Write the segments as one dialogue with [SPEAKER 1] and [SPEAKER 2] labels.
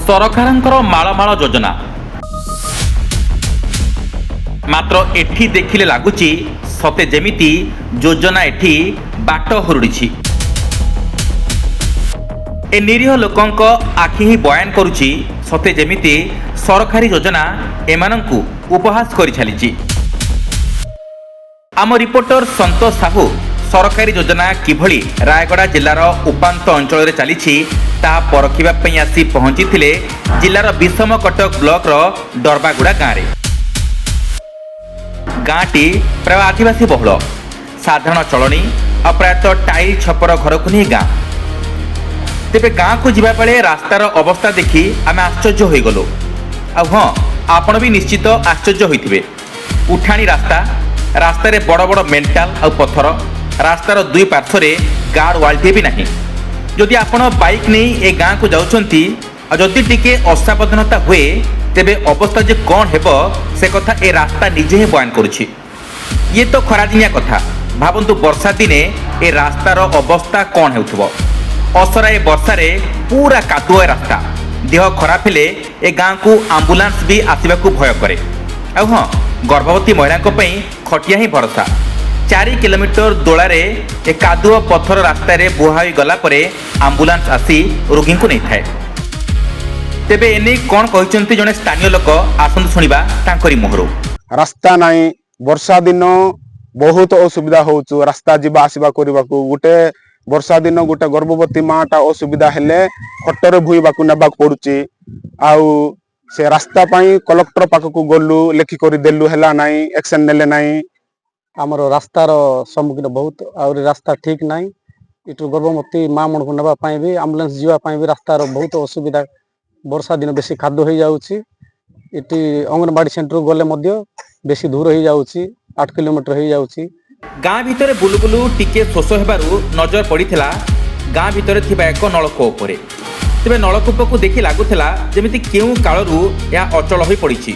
[SPEAKER 1] ସରକାରଙ୍କର ମାଳମାଳ ଯୋଜନା ମାତ୍ର ଏଠି ଦେଖିଲେ ଲାଗୁଛି ସତେ ଯେମିତି ଯୋଜନା ଏଠି ବାଟ ହୁରୁଡ଼ିଛି। ଏ ନିରୀହ ଲୋକଙ୍କ ଆଖି ହିଁ ବୟାନ କରୁଛି ସତେ ଯେମିତି ସରକାରୀ ଯୋଜନା ଏମାନଙ୍କୁ ଉପହାସ କରି ଚାଲିଛି। ଆମ ରିପୋର୍ଟର ସନ୍ତୋଷ ସାହୁ ସରକାରୀ ଯୋଜନା କିଭଳି ରାୟଗଡ଼ା ଜିଲ୍ଲାର ଉପାନ୍ତ ଅଞ୍ଚଳରେ ଚାଲିଛି ତାହା ପରଖିବା ପାଇଁ ଆସି ପହଞ୍ଚିଥିଲେ ଜିଲ୍ଲାର ବିଷମକଟକ ବ୍ଲକର ଡରବାଗୁଡ଼ା ଗାଁରେ। ଗାଁଟି ପ୍ରାୟ ଆଦିବାସୀ ବହୁଳ, ସାଧାରଣ ଚଳଣି ଆଉ ପ୍ରାୟତଃ ଟାଇଲ ଛପର ଘରକୁ ନେଇ ଗାଁ। ତେବେ ଗାଁକୁ ଯିବା ବେଳେ ରାସ୍ତାର ଅବସ୍ଥା ଦେଖି ଆମେ ଆଶ୍ଚର୍ଯ୍ୟ ହୋଇଗଲୁ। ଆଉ ହଁ, ଆପଣ ବି ନିଶ୍ଚିତ ଆଶ୍ଚର୍ଯ୍ୟ ହୋଇଥିବେ। ଉଠାଣି ରାସ୍ତାରେ ବଡ଼ ବଡ଼ ମେଣ୍ଟାଲ ଆଉ ପଥର, ରାସ୍ତାର ଦୁଇ ପାର୍ଶ୍ୱରେ ଗାର୍ଡ ୱାଲଟିଏ ବି ନାହିଁ। ଯଦି ଆପଣ ବାଇକ୍ ନେଇ ଏ ଗାଁକୁ ଯାଉଛନ୍ତି ଆଉ ଯଦି ଟିକେ ଅସାବଧାନତା ହୁଏ ତେବେ ଅବସ୍ଥା ଯେ କ'ଣ ହେବ ସେ କଥା ଏ ରାସ୍ତା ନିଜେ ହିଁ ବୟାନ କରୁଛି। ଇଏ ତ ଖରାଦିନିଆ କଥା, ଭାବନ୍ତୁ ବର୍ଷା ଦିନେ ଏ ରାସ୍ତାର ଅବସ୍ଥା କ'ଣ ହେଉଥିବ। ଅସରାଏ ବର୍ଷାରେ ପୁରା କାଦୁଅ ରାସ୍ତା। ଦେହ ଖରାପ ହେଲେ ଏ ଗାଁକୁ ଆମ୍ବୁଲାନ୍ସ ବି ଆସିବାକୁ ଭୟ କରେ। ଆଉ ହଁ, ଗର୍ଭବତୀ ମହିଳାଙ୍କ ପାଇଁ ଖଟିଆ ହିଁ ଭରସା। 4 କିଲୋମିଟର ଦୋଳାରେ ଏ କାଦୁଅ ପଥର ରାସ୍ତାରେ ବୁହା ହୋଇଗଲା ପରେ ଆମ୍ବୁଲାନ୍ସ ଆସି ରୋଗୀଙ୍କୁ ନେଇଥାଏ। ତେବେ ଏନେଇ କ'ଣ କହିଛନ୍ତି ଜଣେ ସ୍ଥାନୀୟ ଲୋକ, ଆସନ୍ତୁ ଶୁଣିବା ତାଙ୍କରି ମୁହଁରୁ।
[SPEAKER 2] ରାସ୍ତା ନାହିଁ, ବର୍ଷା ଦିନ ବହୁତ ଅସୁବିଧା ହଉଛୁ ରାସ୍ତା ଯିବା ଆସିବା କରିବାକୁ। ଗୋଟେ ବର୍ଷା ଦିନ ଗୋଟେ ଗର୍ଭବତୀ ମାଟା ଅସୁବିଧା ହେଲେ ଖଟରେ ଭୁଇବାକୁ ନେବାକୁ ପଡୁଛି। ଆଉ ସେ ରାସ୍ତା ପାଇଁ କଲେକ୍ଟର ପାଖକୁ ଗଲୁ, ଲେଖିକରି ଦେଲୁ, ହେଲା ନାହିଁ, ଆକ୍ସନ ନେଲେ ନାହିଁ।
[SPEAKER 3] ଆମର ରାସ୍ତାର ସମ୍ମୁଖୀନ ବହୁତ, ଆହୁରି ରାସ୍ତା ଠିକ ନାହିଁ। ଏଠୁ ଗର୍ଭବତୀ ମା ମାନଙ୍କୁ ନେବା ପାଇଁ ବି, ଆମ୍ବୁଲାନ୍ସ ଯିବା ପାଇଁ ବି ରାସ୍ତାର ବହୁତ ଅସୁବିଧା। ବର୍ଷା ଦିନ ବେଶୀ ଖାଦ୍ୟ ହେଇଯାଉଛି। ଏଠି ଅଙ୍ଗନବାଡ଼ି ସେଣ୍ଟରକୁ ଗଲେ ମଧ୍ୟ ବେଶୀ ଦୂର ହେଇଯାଉଛି, 8 କିଲୋମିଟର ହେଇଯାଉଛି।
[SPEAKER 1] ଗାଁ ଭିତରେ ବୁଲୁ ବୁଲୁ ଟିକେ ଶୋଷ ହେବାରୁ ନଜର ପଡ଼ିଥିଲା ଗାଁ ଭିତରେ ଥିବା ଏକ ନଳକୂପ ଉପରେ। ତେବେ ନଳକୂପକୁ ଦେଖି ଲାଗୁଥିଲା ଯେମିତି କେଉଁ କାଳରୁ ଏହା ଅଚଳ ହୋଇ ପଡ଼ିଛି।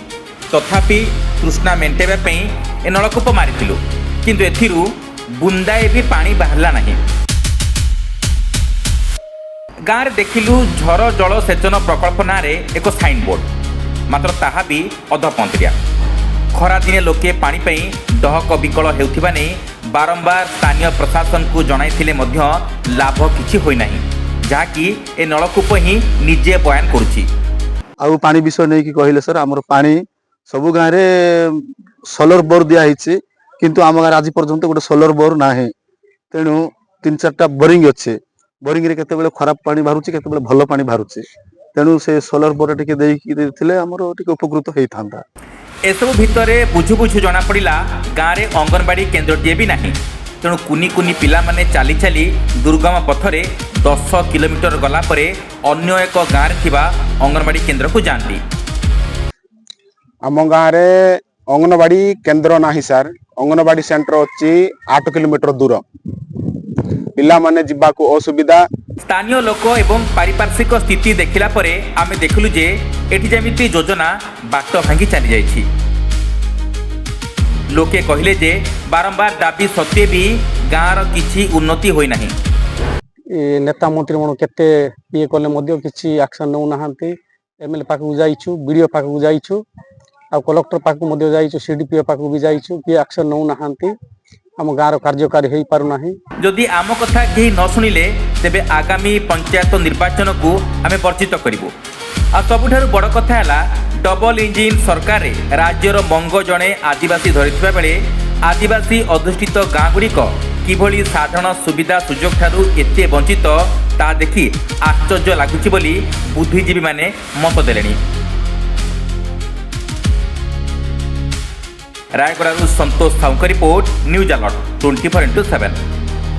[SPEAKER 1] ତଥାପି ତୃଷ୍ଣା ମେଣ୍ଟାଇବା ପାଇଁ ଏ ନଳକୂପ ମାରିଥିଲୁ, କିନ୍ତୁ ଏଥିରୁ ବୁନ୍ଦାଏ ବି ପାଣି ବାହାରିଲା ନାହିଁ। ଗାଁରେ ଦେଖିଲୁ ଝର ଜଳ ସେଚନ ପ୍ରକଳ୍ପ ନାଁରେ ଏକ ସାଇନବୋର୍ଡ, ମାତ୍ର ତାହା ବି ଅଧପନ୍ତରିଆ। ଖରାଦିନେ ଲୋକେ ପାଣି ପାଇଁ ଡହକ ବିକଳ ହେଉଥିବା ନେଇ ବାରମ୍ବାର ସ୍ଥାନୀୟ ପ୍ରଶାସନକୁ ଜଣାଇଥିଲେ ମଧ୍ୟ ଲାଭ କିଛି ହୋଇନାହିଁ, ଯାହାକି ଏ ନଳକୂପ ହିଁ ନିଜେ ବୟାନ କରୁଛି।
[SPEAKER 4] ଆଉ ପାଣି ବିଷୟ ନେଇକି କହିଲେ ସାର୍, ଆମର ପାଣି ସବୁ ଗାଁରେ ସୋଲର ବୋର୍ ଦିଆହେଇଛି, କିନ୍ତୁ ଆମ ଗାଁରେ ଆଜି ପର୍ଯ୍ୟନ୍ତ ଗୋଟେ ସୋଲର ବୋର୍ ନାହିଁ। ତେଣୁ 3-4ଟା ବୋରିଂ ଅଛି। ବୋରିଂରେ କେତେବେଳେ ଖରାପ ପାଣି ବାହାରୁଛି, କେତେବେଳେ ଭଲ ପାଣି ବାହାରୁଛି। ତେଣୁ ସେ ସୋଲର ବୋର୍ ଟିକେ ଦେଇକି ଦେଇଥିଲେ ଆମର ଟିକେ ଉପକୃତ ହେଇଥାନ୍ତା।
[SPEAKER 1] ଏସବୁ ଭିତରେ ବୁଝୁ ବୁଝୁ ଜଣାପଡ଼ିଲା ଗାଁରେ ଅଙ୍ଗନବାଡ଼ି କେନ୍ଦ୍ରଟିଏ ବି ନାହିଁ। ତେଣୁ କୁନି କୁନି ପିଲାମାନେ ଚାଲି ଚାଲି ଦୁର୍ଗମ ପଥରେ 10 କିଲୋମିଟର ଗଲା ପରେ ଅନ୍ୟ ଏକ ଗାଁରେ ଥିବା ଅଙ୍ଗନବାଡ଼ି କେନ୍ଦ୍ରକୁ ଯାଆନ୍ତି।
[SPEAKER 2] ଆମ ଗାଁରେ ଅଙ୍ଗନବାଡ଼ି କେନ୍ଦ୍ର ନାହିଁ ସାର୍। ଅଙ୍ଗନବାଡ଼ି ସେଣ୍ଟର ଅଛି 8 କିଲୋମିଟର ଦୂର। ପିଲାମାନେ ଯିବାକୁ ଅସୁବିଧା।
[SPEAKER 1] ସ୍ଥାନୀୟ ଲୋକ ଏବଂ ପାରିପାର୍ଶ୍ୱିକ ସ୍ଥିତି ଦେଖିଲା ପରେ ଆମେ ଦେଖିଲୁ ଯେ ଏଠି ଯେମିତି ଯୋଜନା ବାଟ ଭାଙ୍ଗି ଚାଲିଯାଇଛି। ଲୋକେ କହିଲେ ଯେ ବାରମ୍ବାର ଦାବି ସତ୍ତ୍ୱେ ବି ଗାଁର କିଛି ଉନ୍ନତି ହୋଇନାହିଁ।
[SPEAKER 3] ନେତା ମନ୍ତ୍ରୀ ମାନେ କେତେ ଇଏ କଲେ ମଧ୍ୟ କିଛି ଆକ୍ସନ ନେଉନାହାନ୍ତି। MLA ପାଖକୁ ଯାଇଛୁ, BDO ପାଖକୁ ଯାଇଛୁ, ଆଉ କଲେକ୍ଟର ପାଖକୁ ମଧ୍ୟ ଯାଇଛୁ, CDPO ପାଖକୁ ବି ଯାଇଛୁ, କିଏ ଆକ୍ସନ ନେଉନାହାନ୍ତି। ଆମ ଗାଁର କାର୍ଯ୍ୟକାରୀ ହେଇପାରୁନାହିଁ।
[SPEAKER 1] ଯଦି ଆମ କଥା କେହି ନ ଶୁଣିଲେ ତେବେ ଆଗାମୀ ପଞ୍ଚାୟତ ନିର୍ବାଚନକୁ ଆମେ ବର୍ଜିତ କରିବୁ। ଆଉ ସବୁଠାରୁ ବଡ଼ କଥା ହେଲା ଡବଲ ଇଞ୍ଜିନ୍ ସରକାରରେ ରାଜ୍ୟର ମଙ୍ଗ ଜଣେ ଆଦିବାସୀ ଧରିଥିବା ବେଳେ ଆଦିବାସୀ ଅଧିଷ୍ଠିତ ଗାଁଗୁଡ଼ିକ କିଭଳି ସାଧାରଣ ସୁବିଧା ସୁଯୋଗ ଠାରୁ ଏତେ ବଞ୍ଚିତ ତାହା ଦେଖି ଆଶ୍ଚର୍ଯ୍ୟ ଲାଗୁଛି ବୋଲି ବୁଦ୍ଧିଜୀବୀମାନେ ମତ ଦେଲେଣି। ରାୟଗଡ଼ାରୁ ସନ୍ତୋଷ ସାହୁଙ୍କ ରିପୋର୍ଟ, ନ୍ୟୁଜ୍ ଆଲର୍ଟ 24x7।